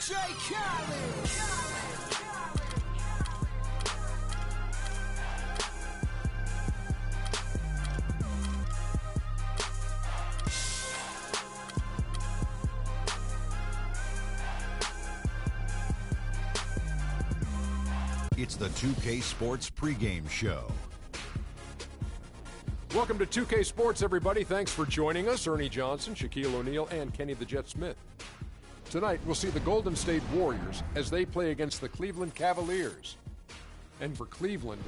Nba2k16. It's the 2K Sports pregame show. Welcome to 2K Sports, everybody. Thanks for joining us. Ernie Johnson, Shaquille O'Neal, and Kenny the Jet Smith. Tonight, we'll see the Golden State Warriors as they play against the Cleveland Cavaliers. And for Cleveland,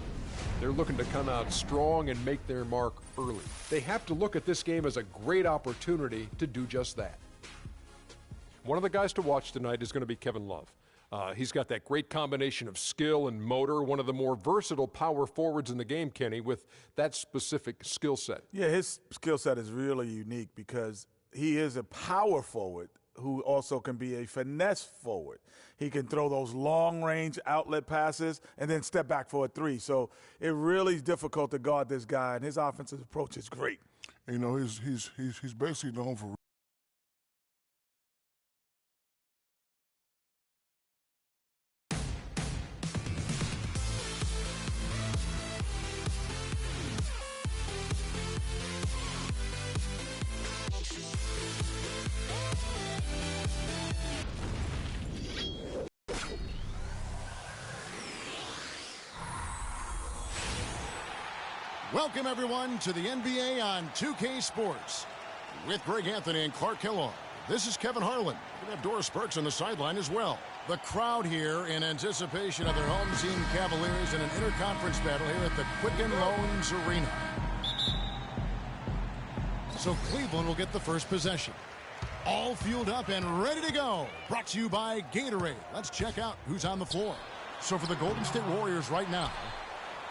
they're looking to come out strong and make their mark early. They have to look at this game as a great opportunity to do just that. One of the guys to watch tonight is going to be Kevin Love. He's got that great combination of skill and motor, one of the more versatile power forwards in the game, Kenny, with that specific skill set. Yeah, his skill set is really unique because he is a power forward who also can be a finesse forward. He can throw those long-range outlet passes and then step back for a three. So it really is difficult to guard this guy, and his offensive approach is great. You know, he's basically known for Welcome, everyone, to the NBA on 2K Sports. With Greg Anthony and Clark Kellogg, this is Kevin Harlan. We have Doris Burks on the sideline as well. The crowd here in anticipation of their home team Cavaliers in an interconference battle here at the Quicken Loans Arena. So Cleveland will get the first possession. All fueled up and ready to go. Brought to you by Gatorade. Let's check out who's on the floor. So for the Golden State Warriors right now,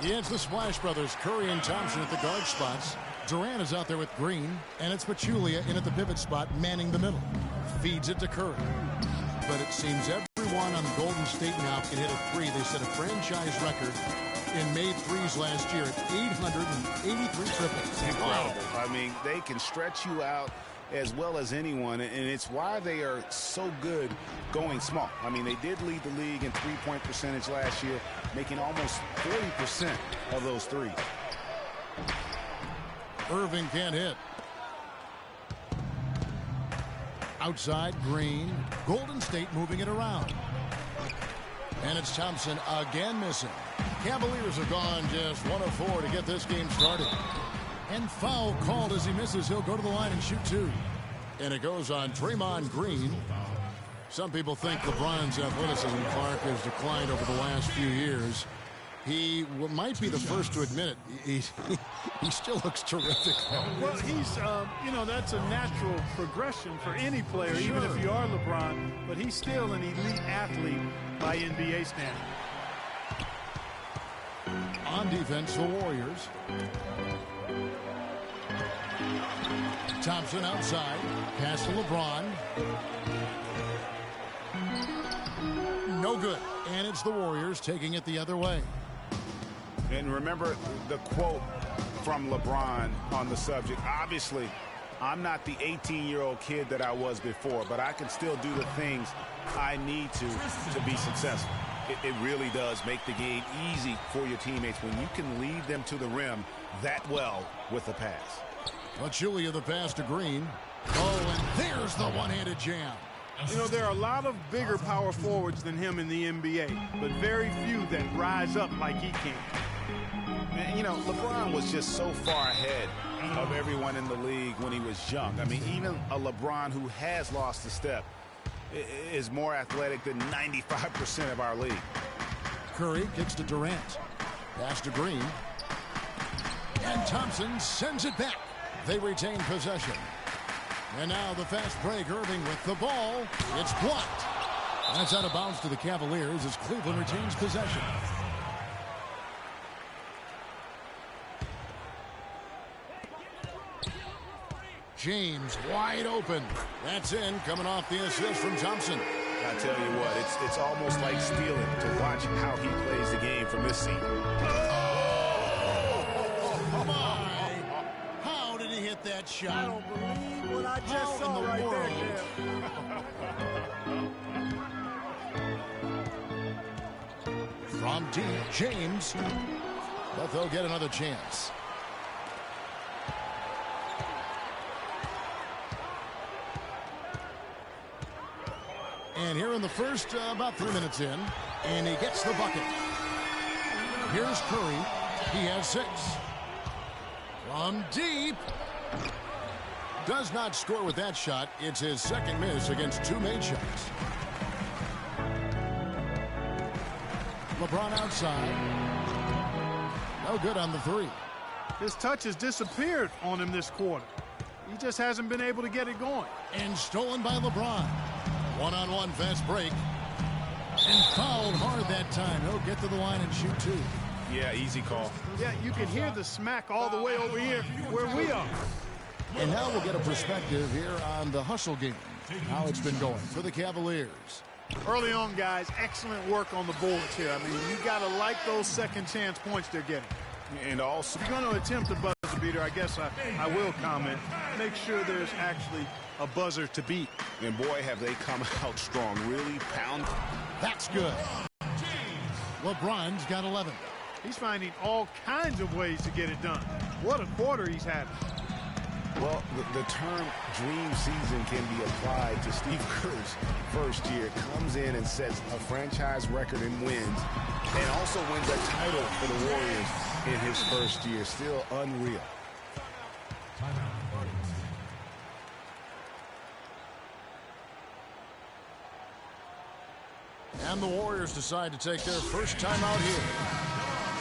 it's the Splash Brothers, Curry and Thompson at the guard spots. Durant is out there with Green, and it's Pachulia in at the pivot spot, manning the middle. Feeds it to Curry. But it seems everyone on Golden State now can hit a three. They set a franchise record in made threes last year at 883 triples. Incredible. I mean, they can stretch you out as well as anyone, and it's why they are so good going small. I mean, they did lead the league in three-point percentage last year, making almost 40% of those threes. Irving can't hit. Outside, Green. Golden State moving it around. And it's Thompson again missing. Cavaliers have gone just 1 of 4 to get this game started. And foul called as he misses. He'll go to the line and shoot 2. And it goes on Draymond Green. Some people think LeBron's athleticism, Clark, has declined over the last few years. He might be the first to admit it. He still looks terrific. Well, he's, you know, that's a natural progression for any player, even if you are LeBron. But he's still an elite athlete by NBA standards. On defense, the Warriors. Thompson outside. Pass to LeBron. No good. And it's the Warriors taking it the other way. And remember the quote from LeBron on the subject. Obviously, I'm not the 18-year-old kid that I was before, but I can still do the things I need to be successful. It really does make the game easy for your teammates when you can lead them to the rim that well with the pass. Pachulia the pass to Green. Oh, and there's the one-handed jam. You know, there are a lot of bigger power forwards than him in the NBA, but very few that rise up like he can. And, you know, LeBron was just so far ahead of everyone in the league when he was young. I mean, even a LeBron who has lost a step is more athletic than 95% of our league. Curry kicks to Durant. Pass to Green. And Thompson sends it back. They retain possession. And now the fast break. Irving with the ball. It's blocked. That's out of bounds to the Cavaliers as Cleveland retains possession. James wide open. That's in, coming off the assist from Thompson. I tell you what, it's almost like stealing to watch how he plays the game from this seat. Oh, my. How did he hit that shot? I don't believe what I just saw right there, Kev. From deep, James. But they'll get another chance. And here in the first, about 3 minutes in, and he gets the bucket. Here's Curry. He has 6. From deep. Does not score with that shot. It's his second miss against 2 made shots. LeBron outside. No good on the 3. His touch has disappeared on him this quarter. He just hasn't been able to get it going. And stolen by LeBron. One-on-one fast break. And fouled hard that time. He'll get to the line and shoot 2. Yeah, easy call. Yeah, you can hear the smack all the way over here where we are. And now we'll get a perspective here on the hustle game. How it's been going for the Cavaliers. Early on, guys, excellent work on the boards here. I mean, you got to like those second chance points they're getting. And also, if you're going to attempt a buzzer beater, I guess I will comment, make sure there's actually a buzzer to beat. And boy, have they come out strong. Really pound. That's good. LeBron's got 11. He's finding all kinds of ways to get it done. What a quarter he's having. Well, the term dream season can be applied to Steve Kerr's first year. Comes in and sets a franchise record in wins and also wins a title for the Warriors in his first year. Still unreal. And the Warriors decide to take their first time out here.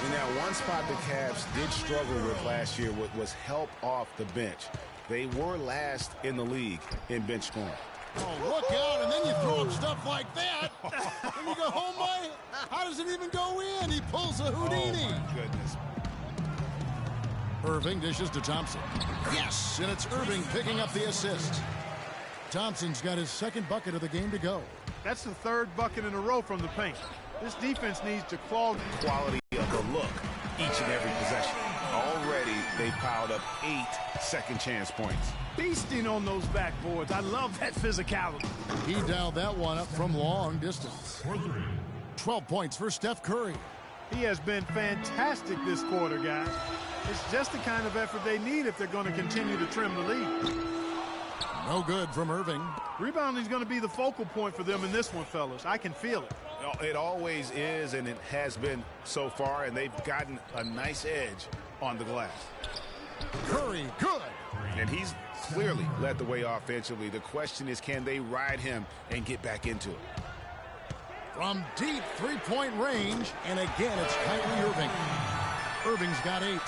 In that one spot the Cavs did struggle with last year was help off the bench. They were last in the league in bench scoring. Oh, look out, and then you throw up stuff like that. And you go, oh my, how does it even go in? He pulls a Houdini. Oh, my goodness. Irving dishes to Thompson. Yes, and it's Irving picking up the assist. Thompson's got his second bucket of the game to go. That's the third bucket in a row from the paint. This defense needs to clog quality of the look each and every possession. Already they've piled up 8 second chance points. Feasting on those backboards. I love that physicality. He dialed that one up from long distance. 12 points for Steph Curry. He has been fantastic this quarter, guys. It's just the kind of effort they need if they're going to continue to trim the lead. No good from Irving. Rebounding is going to be the focal point for them in this one, fellas. I can feel it. It always is, and it has been so far, and they've gotten a nice edge on the glass. Curry, good. And he's clearly led the way offensively. The question is, can they ride him and get back into it? From deep three-point range, and again, it's Kyrie Irving. Irving's got 8. You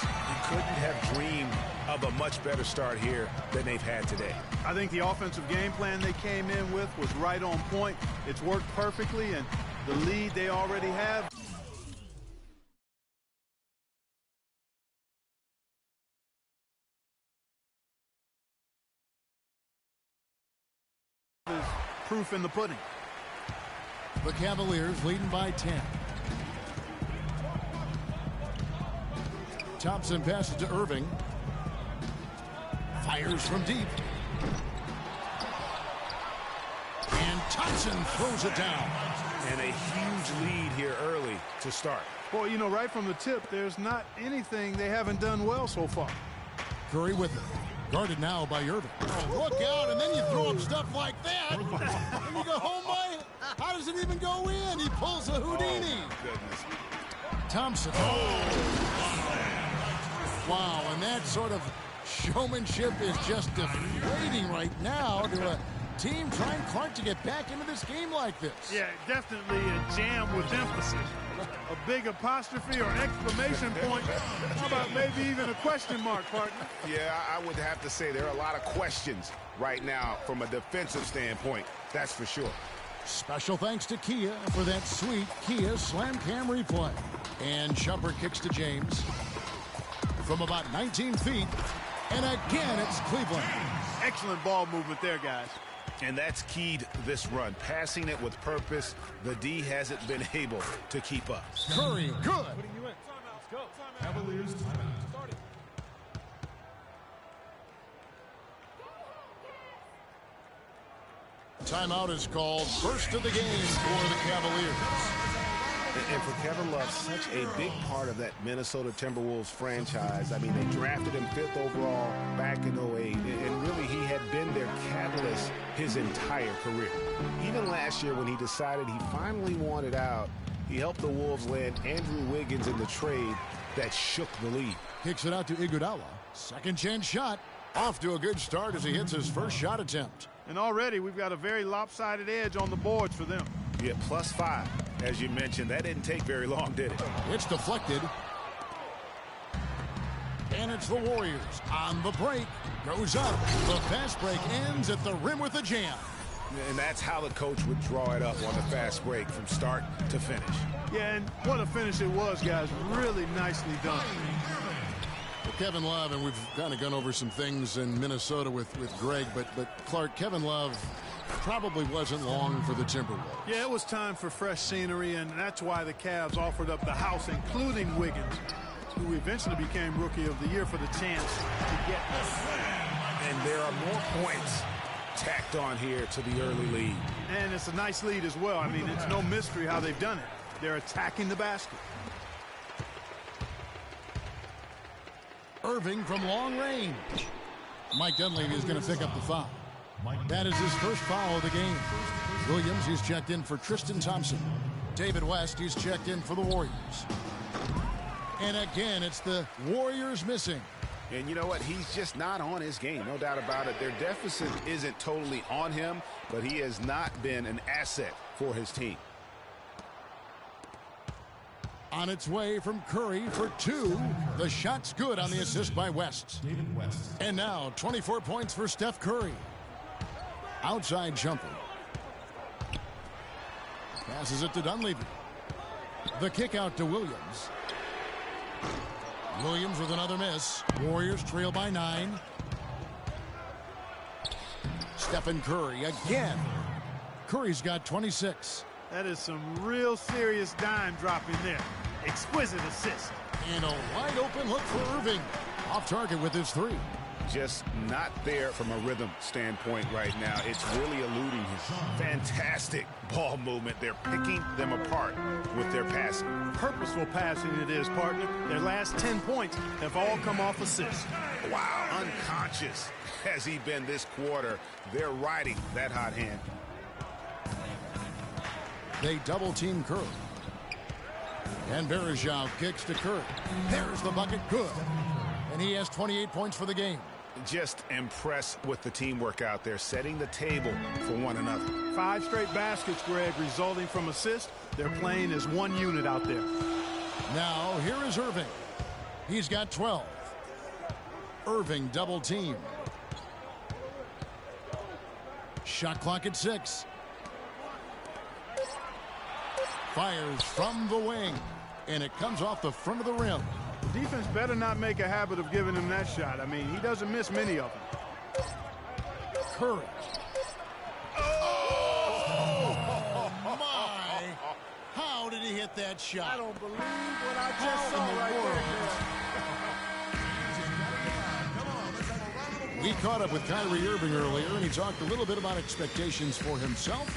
couldn't have dreamed of a much better start here than they've had today. I think the offensive game plan they came in with was right on point. It's worked perfectly, and the lead they already have. Is proof in the pudding. The Cavaliers leading by 10. Thompson passes to Irving. Fires from deep. And Thompson throws it down. And a huge lead here early to start. Well, you know, right from the tip, there's not anything they haven't done well so far. Curry with it. Guarded now by Irving. Oh, look out, and then you throw up stuff like that. And you go, oh my, how does it even go in? He pulls a Houdini. Oh, goodness. Thompson. Oh. Wow, and that sort of showmanship is just deflating right now to a team trying Clark to get back into this game like this. Yeah, definitely a jam with emphasis. A big apostrophe or exclamation point. How about maybe even a question mark, partner? Yeah, I would have to say there are a lot of questions right now from a defensive standpoint. That's for sure. Special thanks to Kia for that sweet Kia Slam Cam replay. And Shumpert kicks to James from about 19 feet. And again, it's Cleveland. Excellent ball movement there, guys. And that's keyed this run. Passing it with purpose. The D hasn't been able to keep up. Curry, good. Putting you in. Let's go. Cavaliers timeout. Starting. Timeout is called. First of the game for the Cavaliers. And for Kevin Love, such a big part of that Minnesota Timberwolves franchise. I mean, they drafted him 5th overall back in 08, and really he had been their catalyst his entire career. Even last year when he decided he finally wanted out, he helped the Wolves land Andrew Wiggins in the trade that shook the league. Kicks it out to Iguodala. Second chance shot. Off to a good start as he hits his first shot attempt. And already we've got a very lopsided edge on the boards for them. Yeah, +5. As you mentioned, that didn't take very long, did it? It's deflected. And it's the Warriors on the break. Goes up. The fast break ends at the rim with a jam. And that's how the coach would draw it up on the fast break from start to finish. Yeah, and what a finish it was, guys. Really nicely done. Well, Kevin Love, and we've kind of gone over some things in Minnesota with Greg, but Clark, Kevin Love probably wasn't long for the Timberwolves. Yeah, it was time for fresh scenery, and that's why the Cavs offered up the house, including Wiggins, who eventually became Rookie of the Year, for the chance to get this. And there are more points tacked on here to the early lead. And it's a nice lead as well. I mean, it's no mystery how they've done it. They're attacking the basket. Irving from long range. Mike Dunleavy is going to pick up the foul. That is his first foul of the game. Williams, he's checked in for Tristan Thompson. David West, he's checked in for the Warriors. And again, it's the Warriors missing. And you know what? He's just not on his game. No doubt about it. Their deficit isn't totally on him, but he has not been an asset for his team. On its way from Curry for 2. The shot's good on the assist by West. And now 24 points for Steph Curry. Outside jumper. Passes it to Dunleavy. The kick out to Williams. Williams with another miss. Warriors trail by 9. Stephen Curry again. Curry's got 26. That is some real serious dime dropping there. Exquisite assist. And a wide open look for Irving. Off target with his 3. Just not there from a rhythm standpoint right now. It's really eluding him. Fantastic ball movement. They're picking them apart with their passing. Purposeful passing it is, partner. Their last 10 points have all come off assists. Wow, unconscious has he been this quarter. They're riding that hot hand. They double team Curry. And Berezhov kicks to Curry. There's the bucket, good. And he has 28 points for the game. Just impressed with the teamwork out there, setting the table for one another. 5 straight baskets, Greg, resulting from assists. They're playing as one unit out there. Now, here is Irving. He's got 12. Irving double team. Shot clock at 6. Fires from the wing. And it comes off the front of the rim. The defense better not make a habit of giving him that shot. I mean, he doesn't miss many of them. Curry. Oh, my. How did he hit that shot? I don't believe what I just saw right there. We caught up with Kyrie Irving earlier, and he talked a little bit about expectations for himself.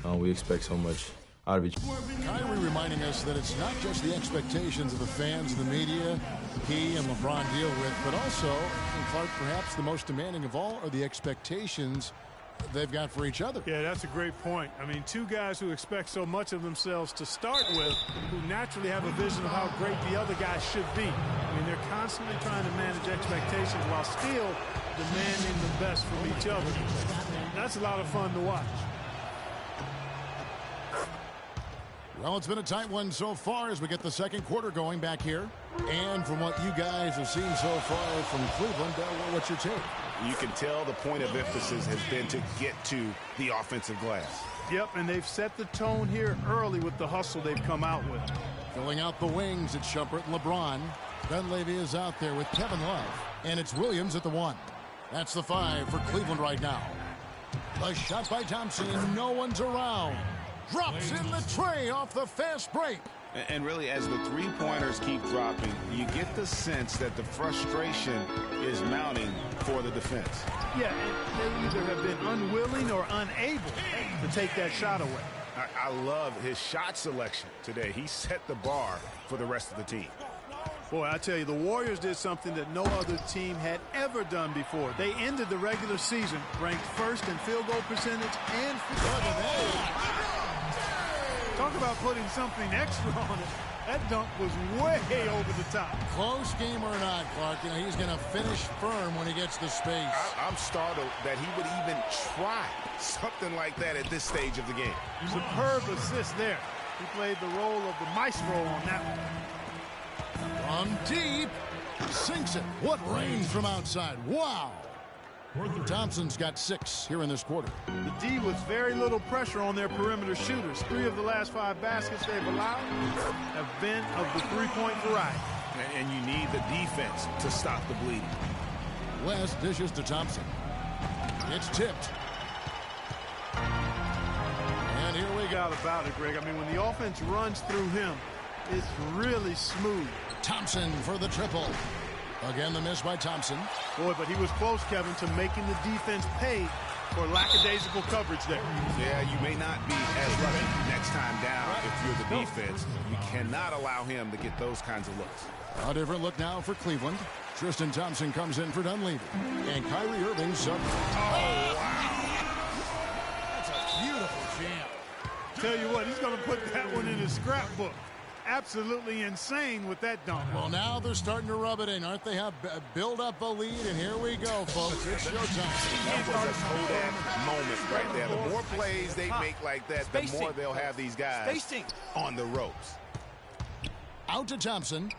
We expect so much out of each. Kyrie reminding us that it's not just the expectations of the fans and the media he and LeBron deal with, but also, and Clark, perhaps the most demanding of all are the expectations they've got for each other. Yeah, that's a great point. I mean, 2 guys who expect so much of themselves to start with, who naturally have a vision of how great the other guy should be. I mean, they're constantly trying to manage expectations while still demanding the best from each other. That's a lot of fun to watch. Well, it's been a tight one so far as we get the second quarter going back here. And from what you guys have seen so far from Cleveland, what's your take? You can tell the point of emphasis has been to get to the offensive glass. Yep, and they've set the tone here early with the hustle they've come out with. Filling out the wings, it's Shumpert and LeBron. Dunleavy is out there with Kevin Love. And it's Williams at the 1. That's the 5 for Cleveland right now. A shot by Thompson, and no one's around. Drops in the tray off the fast break. And really, as the three-pointers keep dropping, you get the sense that the frustration is mounting for the defense. Yeah, they either have been unwilling or unable to take that shot away. I love his shot selection today. He set the bar for the rest of the team. Boy, I tell you, the Warriors did something that no other team had ever done before. They ended the regular season ranked first in field goal percentage and talk about putting something extra on it. That dunk was way over the top. Close game or not, Clark, you know, he's going to finish firm when he gets the space. I'm startled that he would even try something like that at this stage of the game. Superb assist there. He played the role of the maestro on that one. From deep, sinks it. What range from outside. Wow. Thompson's got 6 here in this quarter. The D with very little pressure on their perimeter shooters. 3 of the last 5 baskets they've allowed have been of the three-point variety. And you need the defense to stop the bleeding. West dishes to Thompson. It's tipped. And here we go. Doubt about it, Greg. I mean, when the offense runs through him, it's really smooth. Thompson for the triple. Again, the miss by Thompson. Boy, but he was close, Kevin, to making the defense pay for lackadaisical coverage there. Yeah, you may not be as lucky next time down if you're the defense. You cannot allow him to get those kinds of looks. A different look now for Cleveland. Tristan Thompson comes in for Dunleavy. And Kyrie Irving sub. Oh, wow. That's a beautiful jam. Tell you what, he's going to put that one in his scrapbook. Absolutely insane with that dunk. Well, now they're starting to rub it in, aren't they? Have build up a lead, and here we go, folks. It's showtime. That was a Kodak moment right there. The more plays they make like that, the more they'll have these guys on the ropes. Out to Thompson.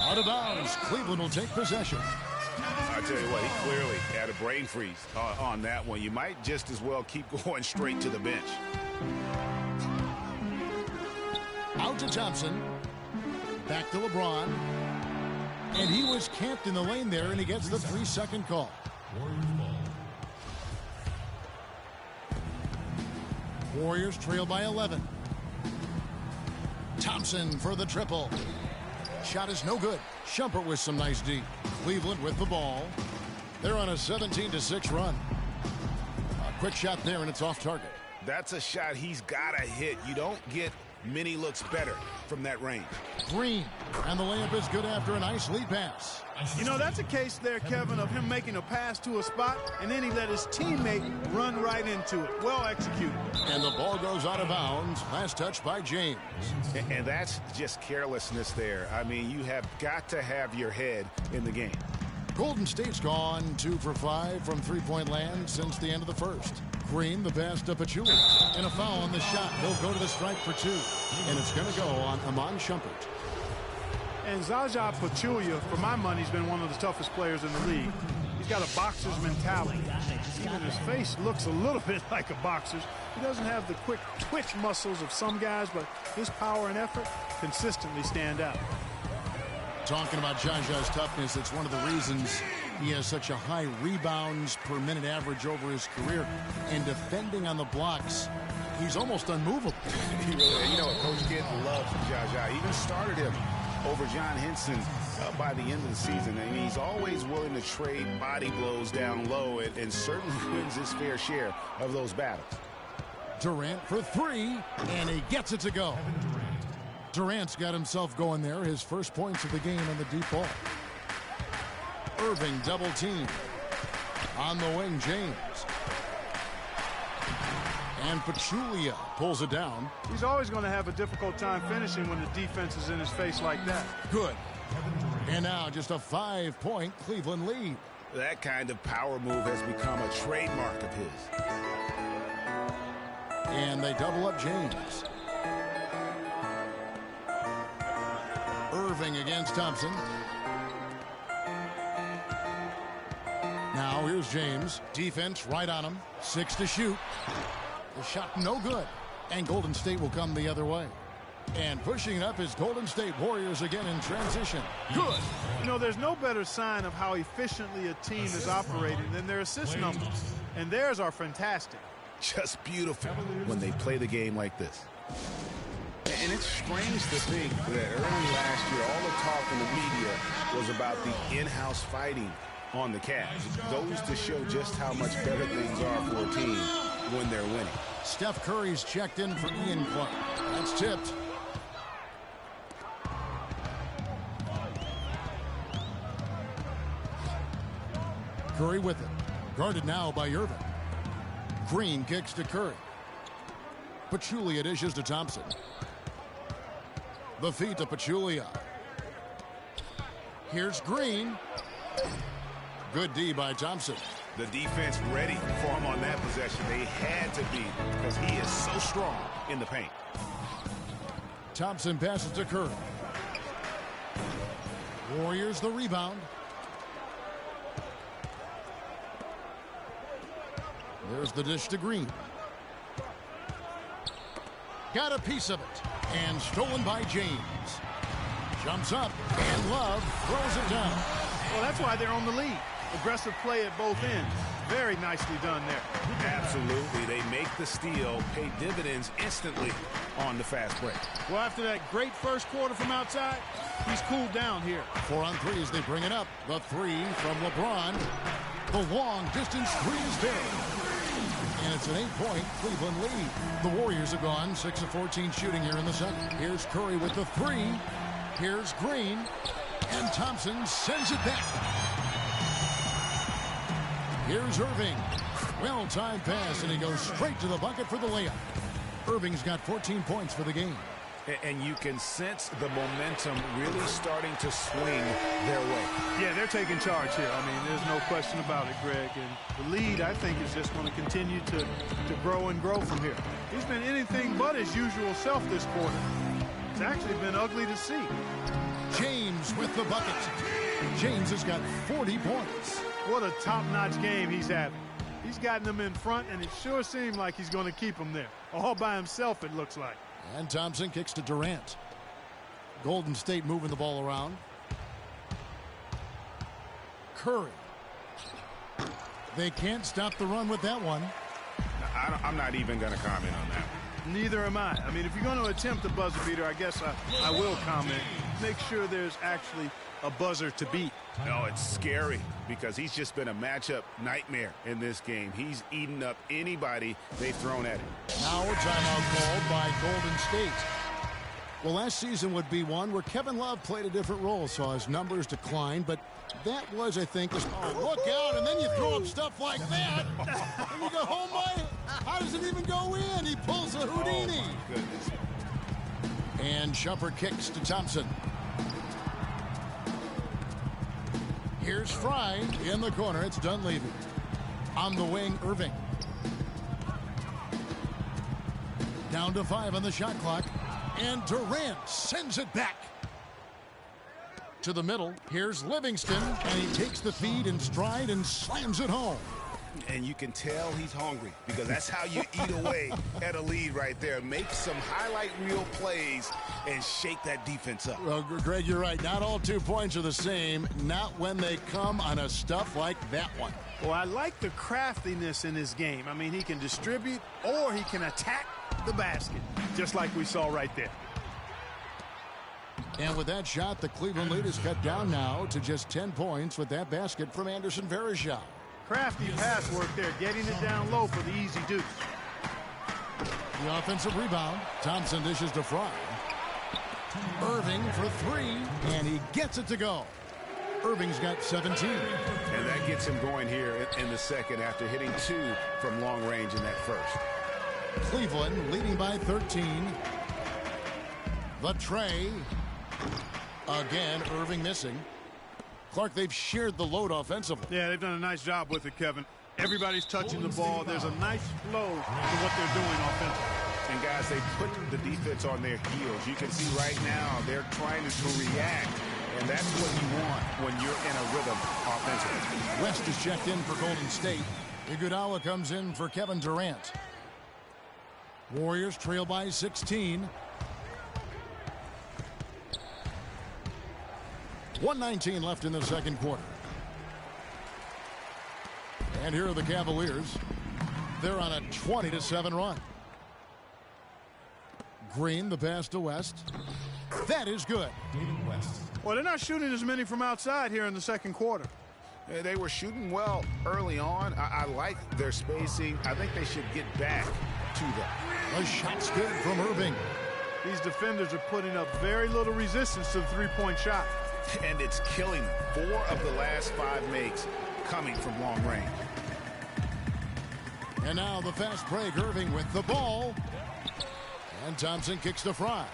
Out of bounds. Cleveland will take possession. I tell you what, he clearly had a brain freeze on that one. You might just as well keep going straight to the bench. Out to Thompson. Back to LeBron. And he was camped in the lane there, and he gets the 3-second call. Warriors trail by 11. Thompson for the triple. Shot is no good. Shumpert with some nice D. Cleveland with the ball. They're on a 17-6 run. A quick shot there, and it's off target. That's a shot he's got to hit. You don't get many looks better from that range. Green, and the layup is good after a nice lead pass. You know, that's a case there, Kevin, of him making a pass to a spot, and then he let his teammate run right into it. Well executed. And the ball goes out of bounds. Last touch by James. And that's just carelessness there. I mean, you have got to have your head in the game. Golden State's gone 2 for 5 from three-point land since the end of the first. Green, the pass to Pachulia. And a foul on the shot. He'll go to the strike for 2. And it's going to go on Amon Shumpert. And Zaza Pachulia, for my money, has been one of the toughest players in the league. He's got a boxer's mentality. Even his face looks a little bit like a boxer's. He doesn't have the quick twitch muscles of some guys, but his power and effort consistently stand out. Talking about Zaza's toughness, it's one of the reasons he has such a high rebounds per minute average over his career. And defending on the blocks, he's almost unmovable. He really, you know, Coach Kidd loves Zaza. Even started him over John Henson by the end of the season. And he's always willing to trade body blows down low and certainly wins his fair share of those battles. Durant for 3, and he gets it to go. Durant's got himself going there. His first points of the game on the deep ball. Irving double team. On the wing, James. And Pachulia pulls it down. He's always going to have a difficult time finishing when the defense is in his face like that. Good. And now just a 5-point Cleveland lead. That kind of power move has become a trademark of his. And they double up James. Irving against Thompson. Now here's James. Defense right on him. 6 to shoot. The shot no good. And Golden State will come the other way. And pushing it up is Golden State Warriors again in transition. Good. You know, there's no better sign of how efficiently a team is operating than their assist numbers. And theirs are fantastic. Just beautiful when they play the game like this. And it's strange to think that early last year, all the talk in the media was about the in-house fighting on the Cavs. It goes to show just how much better things are for a team when they're winning. Steph Curry's checked in for Ian Clark. That's tipped. Curry with it. Guarded now by Irving. Green kicks to Curry. Pachulia dishes to Thompson. The feet to Pachulia. Here's Green. Good D by Thompson. The defense ready for him on that possession. They had to be because he is so strong in the paint. Thompson passes to Curry. Warriors the rebound. There's the dish to Green. Got a piece of it. And stolen by James. Jumps up, and Love throws it down. Well, that's why they're on the lead. Aggressive play at both ends. Very nicely done there. Absolutely. They make the steal, pay dividends instantly on the fast break. Well, after that great first quarter from outside, he's cooled down here. 4 on 3 as they bring it up. The 3 from LeBron. The long distance 3 is there. And it's an 8-point Cleveland lead. The Warriors have gone 6 of 14 shooting here in the second. Here's Curry with the 3. Here's Green. And Thompson sends it back. Here's Irving. Well-timed pass, and he goes straight to the bucket for the layup. Irving's got 14 points for the game. And you can sense the momentum really starting to swing their way. Yeah, they're taking charge here. I mean, there's no question about it, Greg. And the lead, I think, is just going to continue to grow and grow from here. He's been anything but his usual self this quarter. It's actually been ugly to see. James with the bucket. James has got 40 points. What a top-notch game he's having. He's gotten them in front, and it sure seemed like he's going to keep them there. All by himself, it looks like. And Thompson kicks to Durant. Golden State moving the ball around. Curry. They can't stop the run with that one. I'm not even going to comment on that. Neither am I. I mean, if you're going to attempt a buzzer beater, I guess I will comment. Make sure there's actually a buzzer to beat. No, it's scary because he's just been a matchup nightmare in this game. He's eaten up anybody they've thrown at him. Now a timeout called by Golden State. Well, last season would be one where Kevin Love played a different role, saw his numbers decline, but that was, I think, look out, and then you throw up stuff like that, and you go, oh my, how does it even go in? He pulls a Houdini. Oh, my goodness. And Shumpert kicks to Thompson. Here's Fry in the corner. It's Dunleavy. On the wing, Irving. Down to 5 on the shot clock. And Durant sends it back. To the middle. Here's Livingston. And he takes the feed in stride and slams it home. And you can tell he's hungry because that's how you eat away at a lead right there. Make some highlight reel plays and shake that defense up. Well, Greg, you're right. Not all 2 points are the same. Not when they come on a stuff like that one. Well, I like the craftiness in his game. I mean, he can distribute or he can attack the basket, just like we saw right there. And with that shot, the Cleveland lead is cut down now to just 10 points with that basket from Anderson Varejao. Crafty pass work there, getting it down low for the easy deuce. The offensive rebound. Thompson dishes to Fry. Irving for 3, and he gets it to go. Irving's got 17. And that gets him going here in the second after hitting 2 from long range in that first. Cleveland leading by 13. The tray. Again, Irving missing. Clark, they've shared the load offensively. Yeah, they've done a nice job with it, Kevin. Everybody's touching the ball. There's a nice flow to what they're doing offensively. And, guys, they put the defense on their heels. You can see right now they're trying to react, and that's what you want when you're in a rhythm offensively. West is checked in for Golden State. Iguodala comes in for Kevin Durant. Warriors trail by 16. 1:19 left in the second quarter. And here are the Cavaliers. They're on a 20-7 run. Green, the pass to West. That is good. Well, they're not shooting as many from outside here in the second quarter. They were shooting well early on. I like their spacing. I think they should get back to that. The shot's good from Irving. These defenders are putting up very little resistance to the three-point shot. And it's killing them. 4 of the last 5 makes coming from long range. And now the fast break. Irving with the ball. And Thompson kicks to Fry.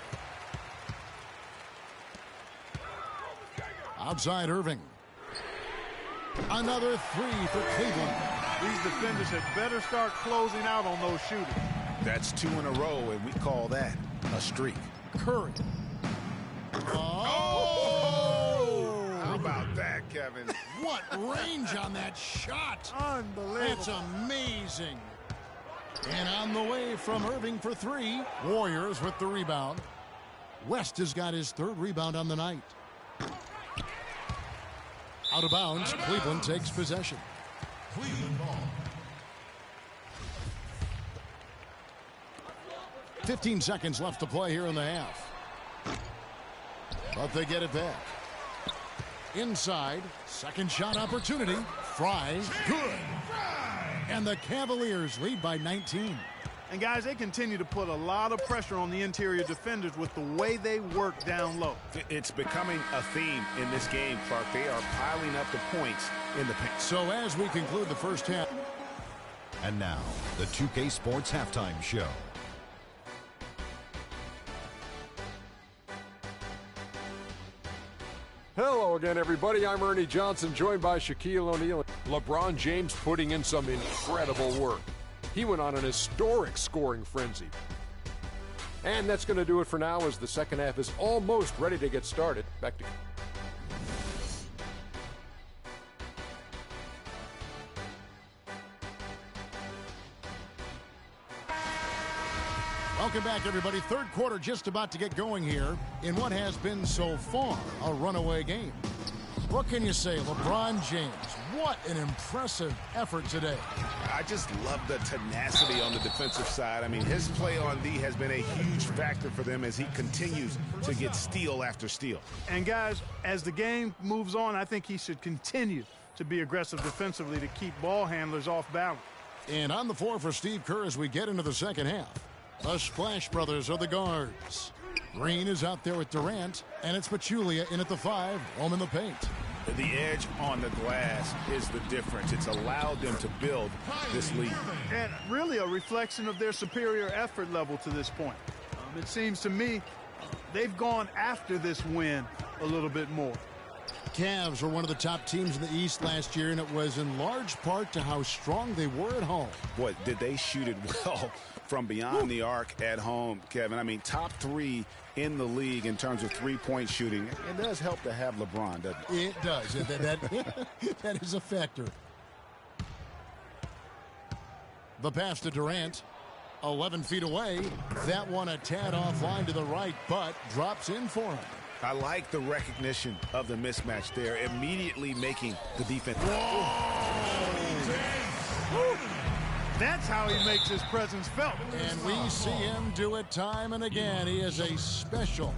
Outside Irving. Another 3 for Cleveland. These defenders had better start closing out on those shooters. That's 2 in a row, and we call that a streak. Curry. Oh! How about that, Kevin? What range on that shot. Unbelievable. That's amazing. And on the way from Irving for 3. Warriors with the rebound. West has got his 3rd rebound on the night. Out of bounds. Cleveland takes possession. Cleveland ball. 15 seconds left to play here in the half. But they get it back. Inside. Second shot opportunity. Fry. Good. And the Cavaliers lead by 19. And guys, they continue to put a lot of pressure on the interior defenders with the way they work down low. It's becoming a theme in this game, Clark. They are piling up the points in the paint. So as we conclude the first half. And now, the 2K Sports Halftime Show. Hello again, everybody. I'm Ernie Johnson, joined by Shaquille O'Neal. LeBron James putting in some incredible work. He went on an historic scoring frenzy. And that's going to do it for now, as the second half is almost ready to get started. Back to Welcome back, everybody. Third quarter just about to get going here in what has been so far a runaway game. What can you say, LeBron James? What an impressive effort today. I just love the tenacity on the defensive side. I mean, his play on D has been a huge factor for them as he continues to get steal after steal. And guys, as the game moves on, I think he should continue to be aggressive defensively to keep ball handlers off balance. And on the floor for Steve Kerr as we get into the second half. The Splash Brothers are the guards. Green is out there with Durant, and it's Pachulia in at the 5, home in the paint. The edge on the glass is the difference. It's allowed them to build this lead. And really a reflection of their superior effort level to this point. It seems to me they've gone after this win a little bit more. Cavs were one of the top teams in the East last year, and it was in large part to how strong they were at home. Boy, did they shoot it well from beyond the arc at home, Kevin. I mean, top 3 in the league in terms of three-point shooting. It does help to have LeBron, doesn't it? It does. That is a factor. The pass to Durant. 11 feet away. That one a tad offline to the right, but drops in for him. I like the recognition of the mismatch there, immediately making the defense. That's how he makes his presence felt. And we see him do it time and again. He is a special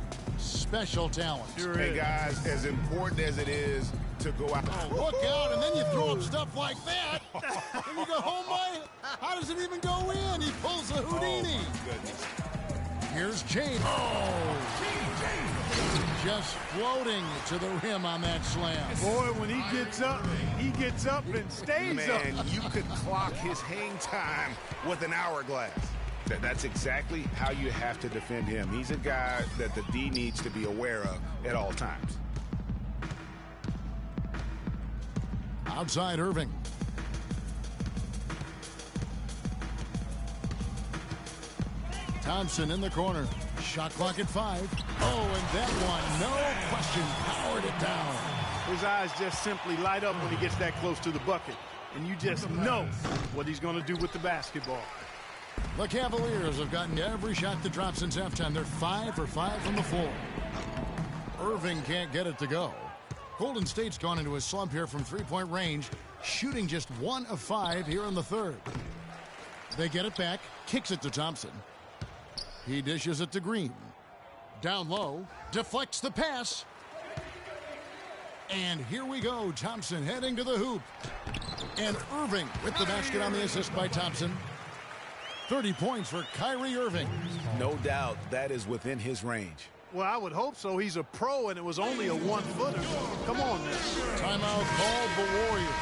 talent. Sure Hey, is. guys, as important as it is to go out. Oh, look out, and then you throw up stuff like that. And you go, oh, my, how does it even go in? He pulls a Houdini. Oh, goodness. Here's James. Just floating to the rim on that slam. Boy, when he gets up and stays up. Man, you could clock his hang time with an hourglass. That's exactly how you have to defend him. He's a guy that the D needs to be aware of at all times. Outside Irving. Thompson in the corner. Shot clock at 5. Oh, and that one, no question, powered it down. His eyes just simply light up when he gets that close to the bucket. And you just know what he's going to do with the basketball. The Cavaliers have gotten every shot that dropped since halftime. They're 5 for 5 from the floor. Irving can't get it to go. Golden State's gone into a slump here from three-point range, shooting just 1 of 5 here in the third. They get it back, kicks it to Thompson. He dishes it to Green. Down low, deflects the pass. And here we go. Thompson heading to the hoop. And Irving with the basket on the assist by Thompson. 30 points for Kyrie Irving. No doubt that is within his range. Well, I would hope so. He's a pro, and it was only a one-footer. Come on now. Timeout called the Warriors.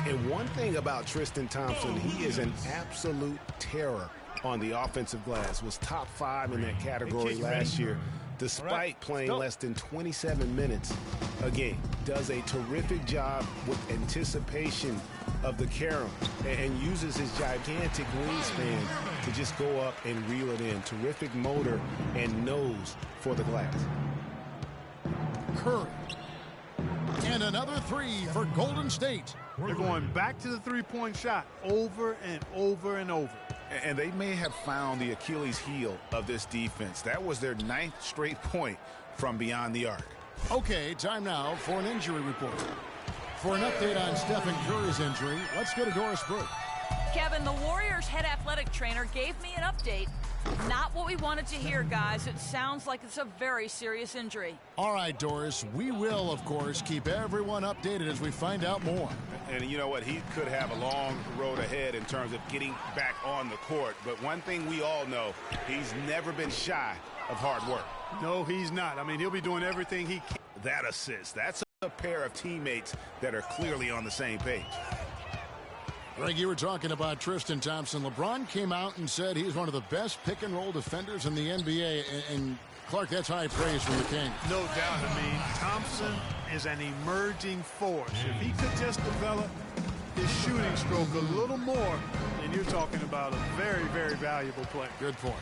And one thing about Tristan Thompson, he is an absolute terror on the offensive glass. Was top 5 in that category last year, despite playing less than 27 minutes a game. Does a terrific job with anticipation of the carom and uses his gigantic wingspan to just go up and reel it in. Terrific motor and nose for the glass. Curry. And another 3 for Golden State. They're going back to the three-point shot over and over and over. And they may have found the Achilles heel of this defense. That was their 9th straight point from beyond the arc. Okay, time now for an injury report. For an update on Stephen Curry's injury, let's go to Doris Burke. Kevin, the Warriors head athletic trainer gave me an update. Not what we wanted to hear, guys. It sounds like it's a very serious injury. All right, Doris, we will, of course, keep everyone updated as we find out more. And you know what? He could have a long road ahead in terms of getting back on the court. But one thing we all know, he's never been shy of hard work. No, he's not. I mean, he'll be doing everything he can. That assist, that's a pair of teammates that are clearly on the same page. Greg, you were talking about Tristan Thompson. LeBron came out and said he's one of the best pick-and-roll defenders in the NBA. And Clark, that's high praise from the King. No doubt. I mean, Thompson is an emerging force. If he could just develop his shooting stroke a little more, then you're talking about a very, very valuable player. Good point.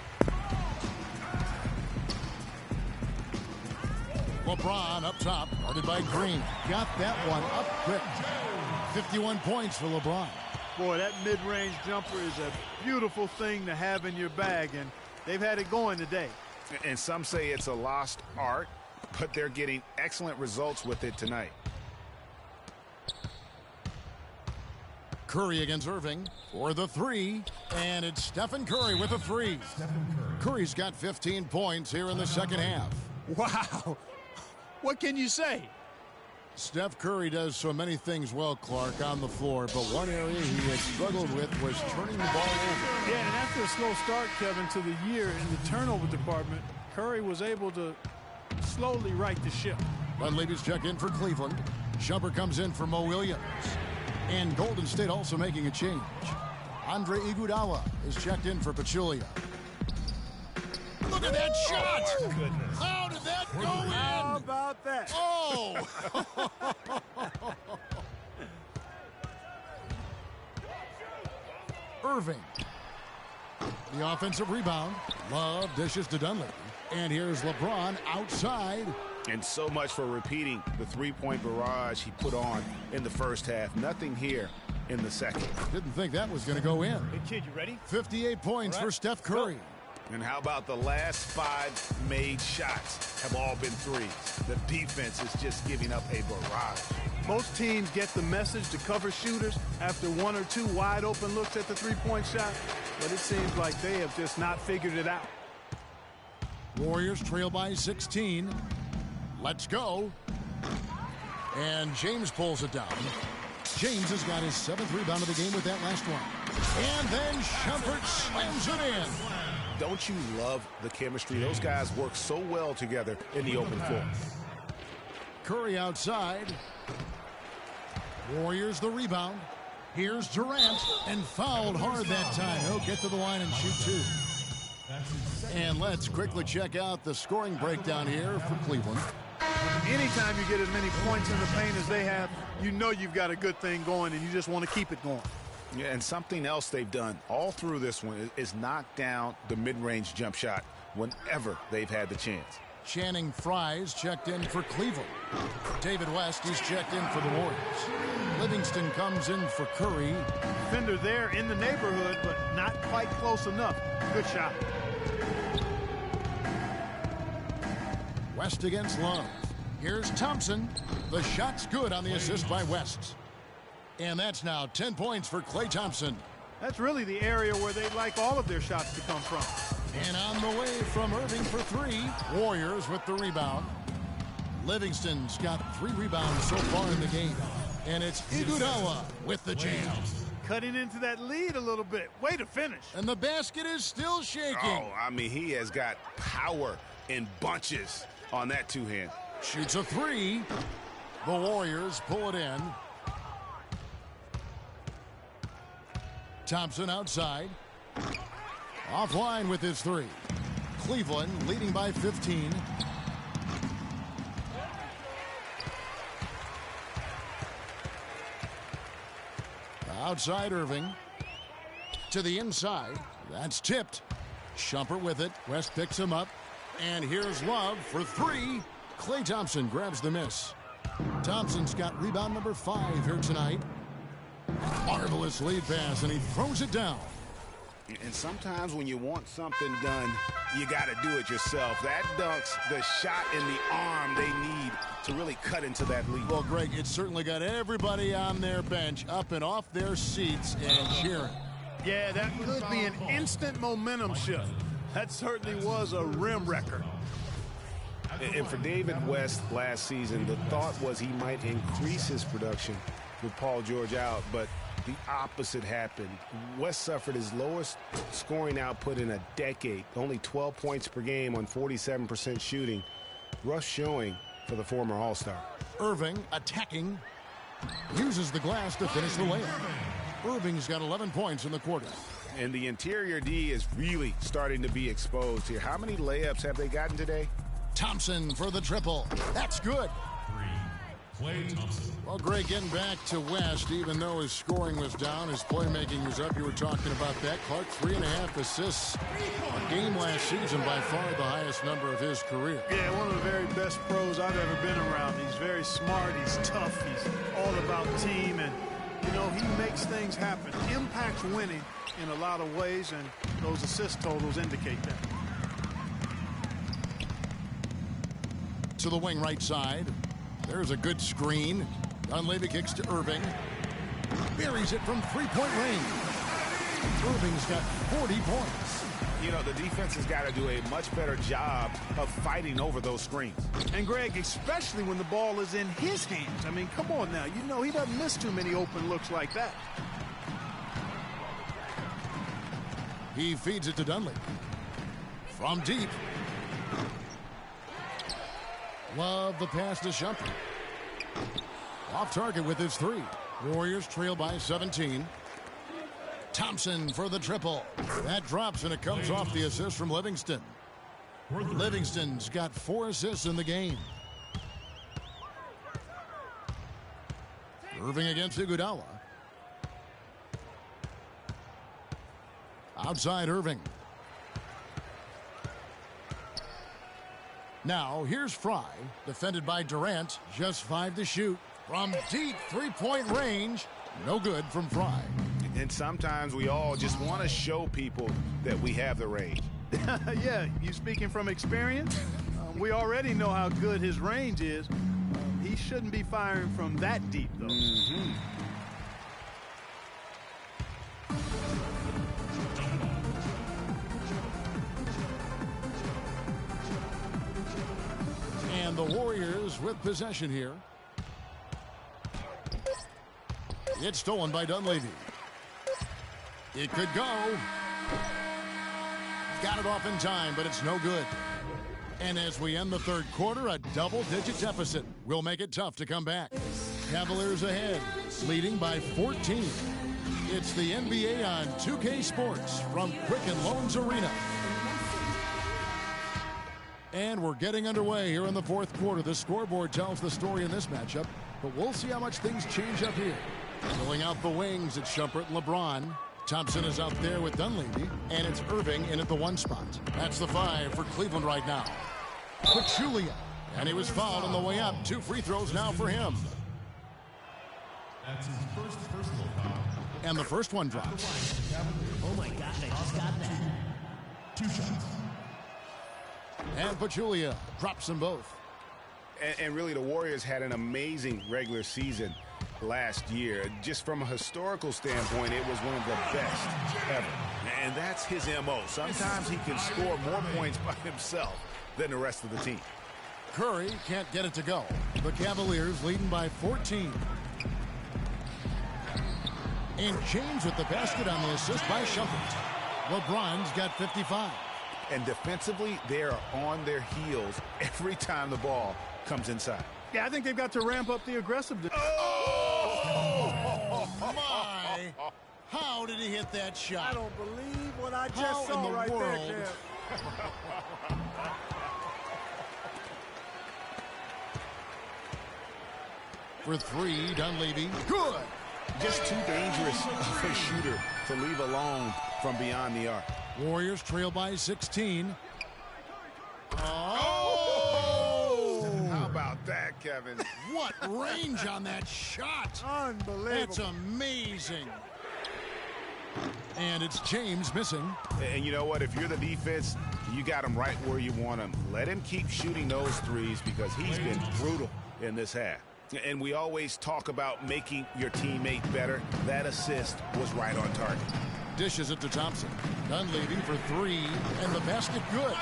LeBron up top, guarded by Green. Got that one up quick. 51 points for LeBron. Boy, that mid-range jumper is a beautiful thing to have in your bag, and they've had it going today. And some say it's a lost art, but they're getting excellent results with it tonight. Curry against Irving for the 3, and it's Stephen Curry with a 3. Curry's got 15 points here in the second half. Wow. What can you say? Steph Curry does so many things well, Clark, on the floor, but one area he had struggled with was turning the ball over. Yeah, and after a slow start, Kevin, to the year in the turnover department, Curry was able to slowly right the ship. Dunleavy's check in for Cleveland. Shumpert comes in for Mo Williams. And Golden State also making a change. Andre Iguodala is checked in for Pachulia. Look at that shot! Goodness. How did that go in? How about that? Oh! Irving. The offensive rebound. Love dishes to Dunleavy. And here's LeBron outside. And so much for repeating the three-point barrage he put on in the first half. Nothing here in the second. Didn't think that was going to go in. Hey, kid, you ready? 58 points for Steph Curry. And how about the last 5 made shots have all been threes? The defense is just giving up a barrage. Most teams get the message to cover shooters after 1 or 2 wide open looks at the three-point shot, but it seems like they have just not figured it out. Warriors trail by 16. Let's go. And James pulls it down. James has got his 7th rebound of the game with that last one. And then Shumpert slams it in. Don't you love the chemistry? Those guys work so well together in the open floor. Curry outside. Warriors the rebound. Here's Durant, and fouled hard that time. He'll get to the line and shoot 2. And let's quickly check out the scoring breakdown here for Cleveland. Anytime you get as many points in the paint as they have, you know you've got a good thing going, and you just want to keep it going. Yeah, and something else they've done all through this one is knock down the mid-range jump shot whenever they've had the chance. Channing Frye's checked in for Cleveland. David West is checked in for the Warriors. Livingston comes in for Curry. Defender there in the neighborhood, but not quite close enough. Good shot. West against Love. Here's Thompson. The shot's good on the assist by West. And that's now 10 points for Klay Thompson. That's really the area where they'd like all of their shots to come from. And on the way from Irving for 3. Warriors with the rebound. Livingston's got 3 rebounds so far in the game. And it's Iguodala with the jam. Cutting into that lead a little bit. Way to finish. And the basket is still shaking. Oh, I mean, he has got power in bunches on that two-hand. Shoots a 3. The Warriors pull it in. Thompson outside. Offline with his 3. Cleveland leading by 15. Outside Irving. To the inside. That's tipped. Shumpert with it. West picks him up. And here's Love for 3. Klay Thompson grabs the miss. Thompson's got rebound number 5 here tonight. Marvelous lead pass, and he throws it down. And sometimes when you want something done, you got to do it yourself. That dunks the shot in the arm they need to really cut into that lead. Well, Greg, it certainly got everybody on their bench up and off their seats and cheering. Yeah, that could be an instant momentum shift. That certainly was a rim record. And for David West last season, the thought was he might increase his production with Paul George out, but the opposite happened. West suffered his lowest scoring output in a decade, only 12 points per game on 47% shooting. Rough showing for the former All-Star. Irving attacking, uses the glass to finish the layup. Irving's got 11 points in the quarter. And the interior D is really starting to be exposed here. How many layups have they gotten today? Thompson for the triple. That's good. 3. Klay Thompson. Well, Greg, getting back to West, even though his scoring was down, his playmaking was up. You were talking about that. Clark, 3.5 assists a game last season, by far the highest number of his career. Yeah, one of the very best pros I've ever been around. He's very smart. He's tough. He's all about team. And, you know, he makes things happen. Impacts winning in a lot of ways, and those assist totals indicate that. To the wing right side. There's a good screen. Dunleavy kicks to Irving. Buries it from 3-point range. Irving's got 40 points. You know, the defense has got to do a much better job of fighting over those screens. And, Greg, especially when the ball is in his hands. I mean, come on now. You know he doesn't miss too many open looks like that. He feeds it to Dunleavy. From deep. Love the pass to Shumpert. Off target with his 3. Warriors trail by 17. Thompson for the triple. That drops, and it comes off the assist from Livingston. Livingston's got 4 assists in the game. Irving against Iguodala. Outside Irving. Now, here's Fry, defended by Durant. Just 5 to shoot. From deep 3-point range, no good from Fry. And sometimes we all just want to show people that we have the range. Yeah, you speaking from experience? We already know how good his range is. He shouldn't be firing from that deep, though. Mm-hmm. And the Warriors with possession here. It's stolen by Dunleavy. It could go. Got it off in time, but it's no good. And as we end the third quarter, a double-digit deficit will make it tough to come back. Cavaliers ahead, leading by 14. It's the NBA on 2K Sports from Quicken Loans Arena. And we're getting underway here in the fourth quarter. The scoreboard tells the story in this matchup, but we'll see how much things change up here. Filling out the wings, it's Shumpert and LeBron. Thompson is out there with Dunleavy, and it's Irving in at the 1 spot. That's the 5 for Cleveland right now. Pachulia, and he was fouled on the way up. 2 free throws now for him. That's his first personal foul. And the first one drops. Oh my God, I just got that. 2 shots. And Pachulia drops them both. And really, the Warriors had an amazing regular season last year. Just from a historical standpoint, it was one of the best ever. And that's his MO. Sometimes he can score more points by himself than the rest of the team. Curry can't get it to go. The Cavaliers leading by 14. And James with the basket on the assist by Shumpert. LeBron's got 55. And defensively, they are on their heels every time the ball comes inside. Yeah, I think they've got to ramp up the aggressiveness. Oh, my. How did he hit that shot? I don't believe what I just saw right there, Kev. For three, Dunleavy. Good. Just too dangerous of a shooter to leave alone from beyond the arc. Warriors trail by 16. How about that, Kevin? What range on that shot. Unbelievable. That's amazing. And it's James missing. And you know what? If you're the defense, you got him right where you want him. Let him keep shooting those threes because he's been brutal in this half. And we always talk about making your teammate better. That assist was right on target. Dishes it to Thompson. Dunleavy for three, and the basket good.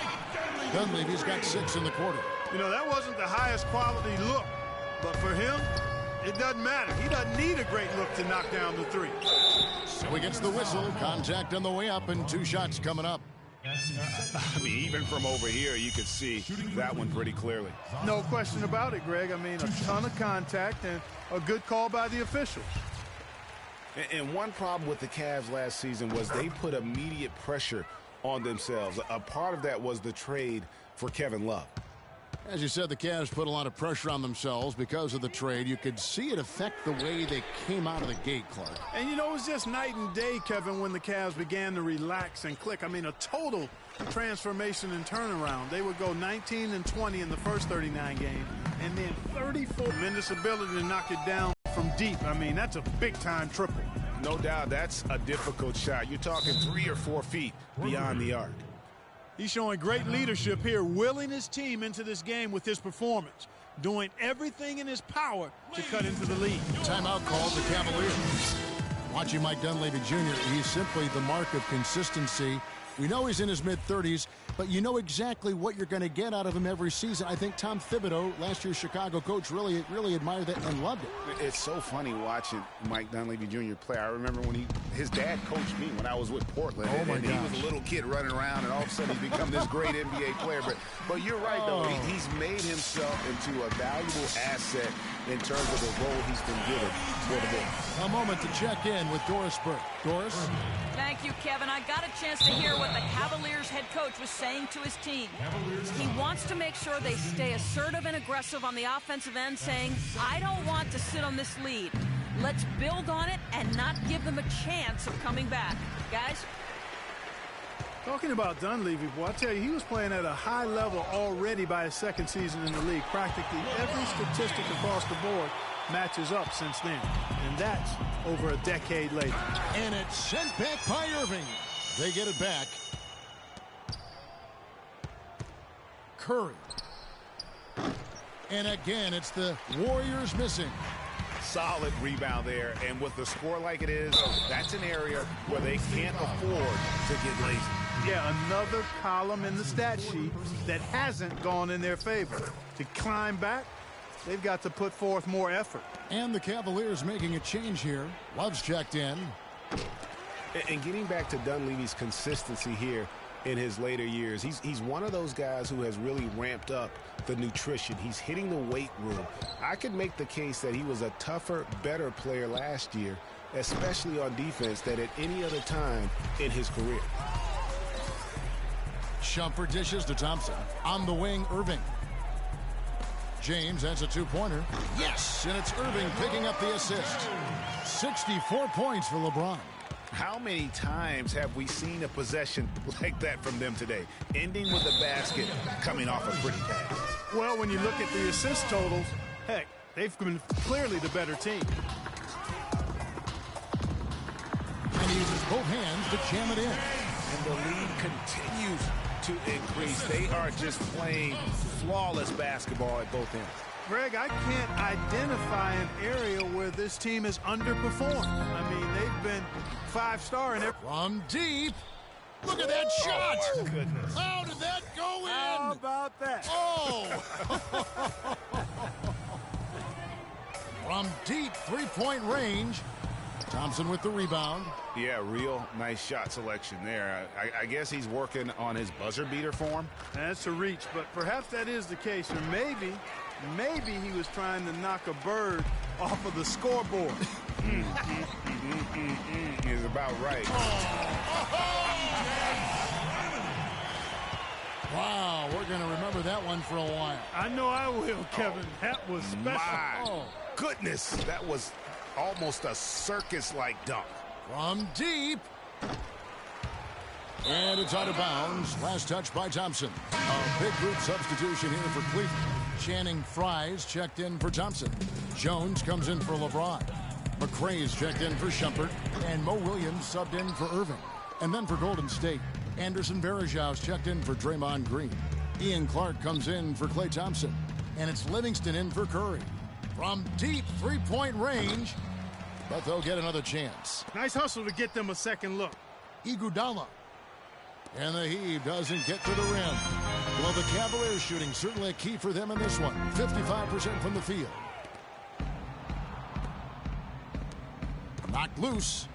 Dunleavy's got 6 in the quarter. You know, that wasn't the highest quality look, but for him, it doesn't matter. He doesn't need a great look to knock down the three. So he gets the whistle. Contact on the way up, and 2 shots coming up. I mean, even from over here, you could see that one pretty clearly. No question about it, Greg. I mean, a ton of contact and a good call by the official. And one problem with the Cavs last season was they put immediate pressure on themselves. A part of that was the trade for Kevin Love. As you said, the Cavs put a lot of pressure on themselves because of the trade. You could see it affect the way they came out of the gate, Clark. And, you know, it was just night and day, Kevin, when the Cavs began to relax and click. I mean, a total transformation and turnaround. They would go 19-20 in the first 39 games, and then 34. Tremendous ability to knock it down from deep. I mean, that's a big-time triple. No doubt that's a difficult shot. You're talking 3 or 4 feet beyond the arc. He's showing great leadership here, willing his team into this game with his performance, doing everything in his power to cut into the lead. Timeout called the Cavaliers. Watching Mike Dunleavy Jr., he's simply the mark of consistency. We know he's in his mid-30s, but you know exactly what you're going to get out of him every season. I think Tom Thibodeau, last year's Chicago coach, really admired that and loved it. It's so funny watching Mike Dunleavy Jr. play. I remember when his dad coached me when I was with Portland. Oh, my and he was a little kid running around, and all of a sudden he's become this great NBA player. But you're right, though. He's made himself into a valuable asset in terms of the role he's been given for the Bulls. A moment to check in with Doris Burke. Doris? Thank you, Kevin. I got a chance to hear what the Cavaliers head coach was saying to his team. He wants to make sure they stay assertive and aggressive on the offensive end, saying, I don't want to sit on this lead. Let's build on it and not give them a chance of coming back. Guys? Talking about Dunleavy, boy, I tell you, he was playing at a high level already by his second season in the league. Practically every statistic across the board matches up since then. And that's over a decade later. And it's sent back by Irving. They get it back. Curry. And again, it's the Warriors missing. Solid rebound there, and with the score like it is, that's an area where they can't afford to get lazy. Yeah, another column in the stat sheet that hasn't gone in their favor. To climb back, they've got to put forth more effort. And the Cavaliers making a change here. Love's checked in. And getting back to Dunleavy's consistency here in his later years, he's one of those guys who has really ramped up the nutrition. He's hitting the weight room. I could make the case that he was a tougher, better player last year, especially on defense, than at any other time in his career. Shumpert dishes to Thompson. On the wing, Irving. James, that's a 2-pointer. Yes, and it's Irving picking up the assist. 64 points for LeBron. How many times have we seen a possession like that from them today, ending with a basket coming off a pretty pass? Well, when you look at the assist totals, heck, they've been clearly the better team. And he uses both hands to jam it in. And the lead continues to increase. They are just playing flawless basketball at both ends. Greg, I can't identify an area where this team has underperformed. I mean, they've been 5-star in every... From deep. Look at that shot. Oh, my goodness. How did that go in? How about that? Oh, From deep three-point range, Thompson with the rebound. Yeah, real nice shot selection there. I guess he's working on his buzzer beater form. That's a reach, but perhaps that is the case. Or maybe he was trying to knock a bird off of the scoreboard. Is about right. Wow, we're going to remember that one for a while. I know I will, Kevin. That was special. My goodness, that was almost a circus-like dunk. From deep. And it's out of bounds. Last touch by Thompson. A big group substitution here for Cleveland. Channing Frye's checked in for Thompson. Jones comes in for LeBron. McRae's checked in for Shumpert. And Mo Williams subbed in for Irving. And then for Golden State, Anderson Varejau's checked in for Draymond Green. Ian Clark comes in for Klay Thompson. And it's Livingston in for Curry. From deep three-point range, but they'll get another chance. Nice hustle to get them a second look. Iguodala. And the heave doesn't get to the rim. Well, the Cavaliers shooting certainly a key for them in this one. 55% from the field. Knocked loose.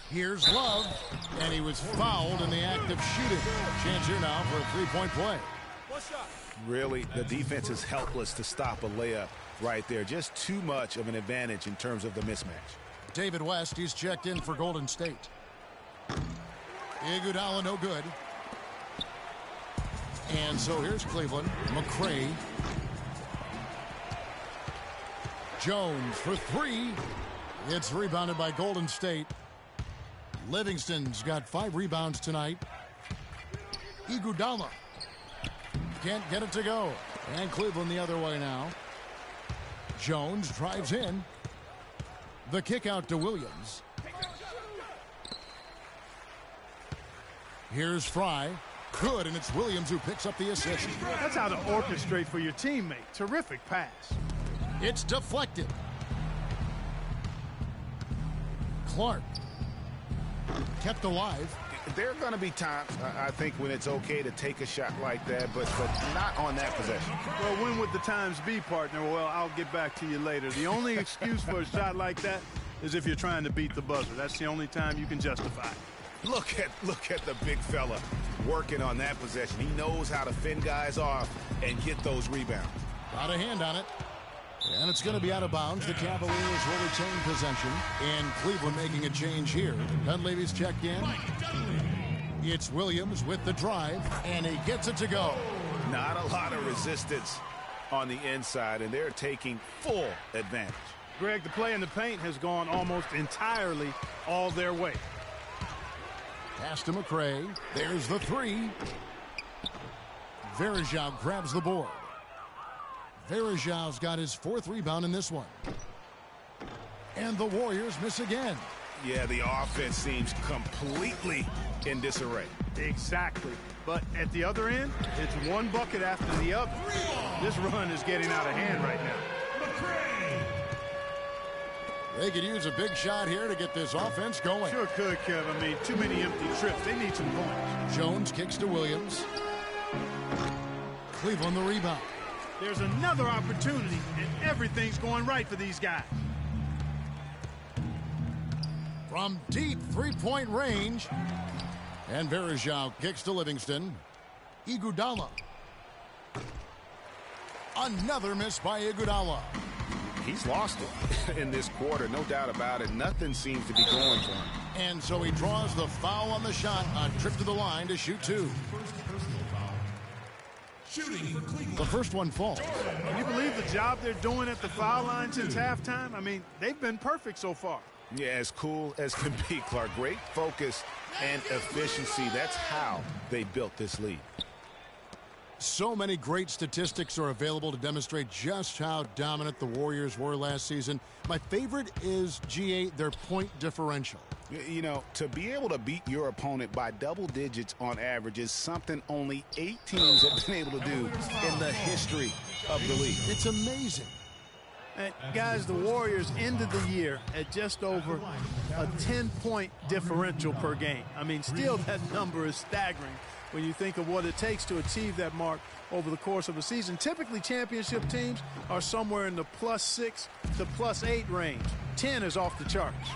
Here's Love, and he was fouled in the act of shooting. Chance here now for a three-point play. Really, the defense is helpless to stop a layup right there. Just too much of an advantage in terms of the mismatch. David West, he's checked in for Golden State. Iguodala, no good. And so here's Cleveland. McRae. Jones for three. It's rebounded by Golden State. Livingston's got 5 rebounds tonight. Iguodala can't get it to go. And Cleveland the other way now. Jones drives in. The kick out to Williams. Here's Fry. Good, and it's Williams who picks up the assist. That's how to orchestrate for your teammate. Terrific pass. It's deflected. Clark. Kept alive. There are going to be times, I think, when it's okay to take a shot like that, but not on that possession. Well, when would the times be, partner? Well, I'll get back to you later. The only excuse for a shot like that is if you're trying to beat the buzzer. That's the only time you can justify it. Look at the big fella working on that possession. He knows how to fend guys off and get those rebounds. Got a hand on it. And it's going to be out of bounds. The Cavaliers will retain possession. And Cleveland making a change here. Dunleavy's checked in. It's Williams with the drive, and he gets it to go. Not a lot of resistance on the inside, and they're taking full advantage. Greg, the play in the paint has gone almost entirely all their way. Pass to McRae. There's the three. Varejao grabs the board. Varejau's got his 4th rebound in this one. And the Warriors miss again. Yeah, the offense seems completely in disarray. Exactly. But at the other end, it's one bucket after the other. This run is getting out of hand right now. They could use a big shot here to get this offense going. Sure could, Kev. I mean, too many empty trips. They need some points. Jones kicks to Williams. Cleveland the rebound. There's another opportunity, and everything's going right for these guys. From deep three-point range. And Varejao kicks to Livingston. Iguodala. Another miss by Iguodala. He's lost it in this quarter, no doubt about it. Nothing seems to be going for him. And so he draws the foul on the shot. A trip to the line to shoot 2. The first one falls. Can you believe the job they're doing at the foul line since halftime? I mean, they've been perfect so far. Yeah, as cool as can be, Clark. Great focus and efficiency. That's how they built this lead. So many great statistics are available to demonstrate just how dominant the Warriors were last season. My favorite is, GA, their point differential. You know, to be able to beat your opponent by double digits on average is something only 8 teams have been able to do in the history of the league. It's amazing. And guys, the Warriors ended the year at just over a 10-point differential per game. I mean, still that number is staggering when you think of what it takes to achieve that mark over the course of a season. Typically, championship teams are somewhere in the +6 to +8 range. 10 is off the charts.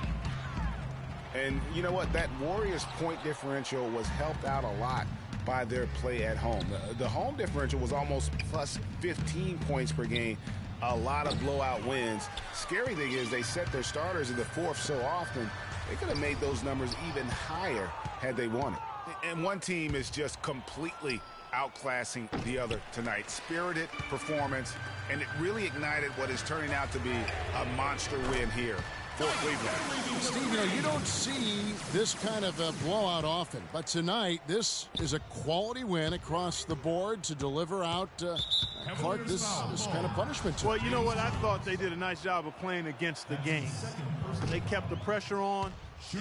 And you know what? That Warriors point differential was helped out a lot by their play at home. The home differential was almost +15 points per game. A lot of blowout wins. Scary thing is they set their starters in the fourth so often, they could have made those numbers even higher had they wanted. And one team is just completely outclassing the other tonight. Spirited performance, and it really ignited what is turning out to be a monster win here for Cleveland. Steve, you know, you don't see this kind of a blowout often, but tonight this is a quality win across the board to deliver out Clark this kind of punishment to. Well, you know what? I thought they did a nice job of playing against the game. They kept the pressure on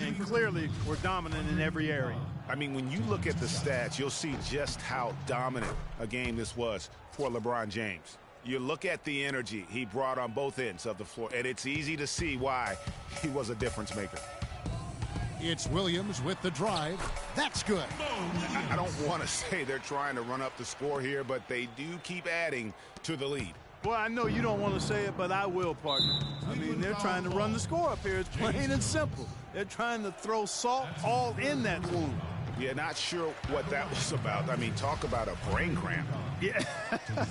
and clearly were dominant in every area. I mean, when you look at the stats, you'll see just how dominant a game this was for LeBron James. You look at the energy he brought on both ends of the floor, and it's easy to see why he was a difference maker. It's Williams with the drive. That's good. I don't want to say they're trying to run up the score here, but they do keep adding to the lead. Well, I know you don't want to say it, but I will, partner. I mean, they're trying to run the score up here. It's plain and simple. They're trying to throw salt all in that wound. Yeah, not sure what that was about. I mean, talk about a brain cramp. Yeah,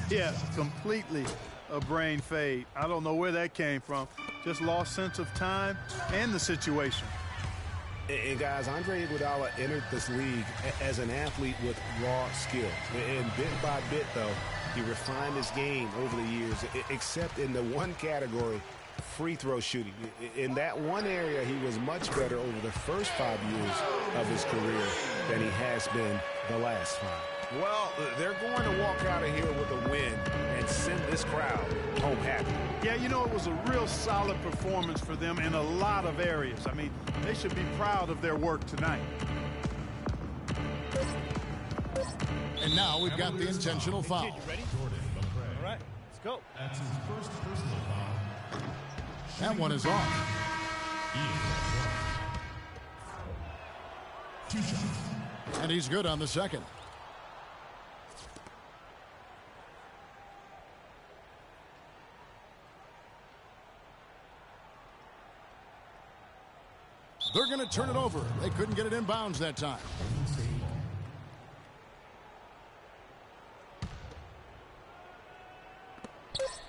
yeah, completely a brain fade. I don't know where that came from. Just lost sense of time and the situation. And guys, Andre Iguodala entered this league as an athlete with raw skill. And bit by bit, though, he refined his game over the years, except in the one category, free throw shooting. In that one area, he was much better over the first 5 years of his career than he has been the last 5. Well, they're going to walk out of here with a win and send this crowd home happy. Yeah, you know, it was a real solid performance for them in a lot of areas. I mean, they should be proud of their work tonight. And now we've got the intentional foul. You ready? All right, let's go. That's his first personal foul. That one is off. Two shots. And he's good on the second. They're going to turn it over. They couldn't get it in bounds that time.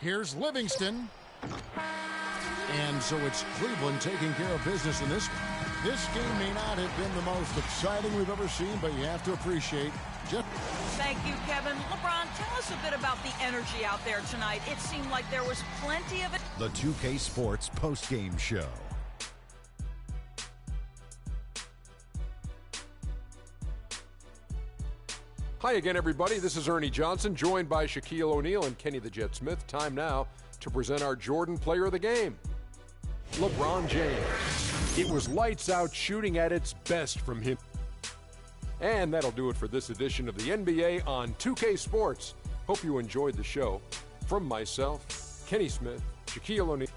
Here's Livingston. And so it's Cleveland taking care of business in this one. This game may not have been the most exciting we've ever seen, but you have to appreciate Jeff. Thank you, Kevin. LeBron, tell us a bit about the energy out there tonight. It seemed like there was plenty of it. The 2K Sports postgame show. Hi again, everybody. This is Ernie Johnson, joined by Shaquille O'Neal and Kenny the Jet Smith. Time now to present our Jordan Player of the Game, LeBron James. It was lights out shooting at its best from him. And that'll do it for this edition of the NBA on 2K Sports. Hope you enjoyed the show. From myself, Kenny Smith, Shaquille O'Neal.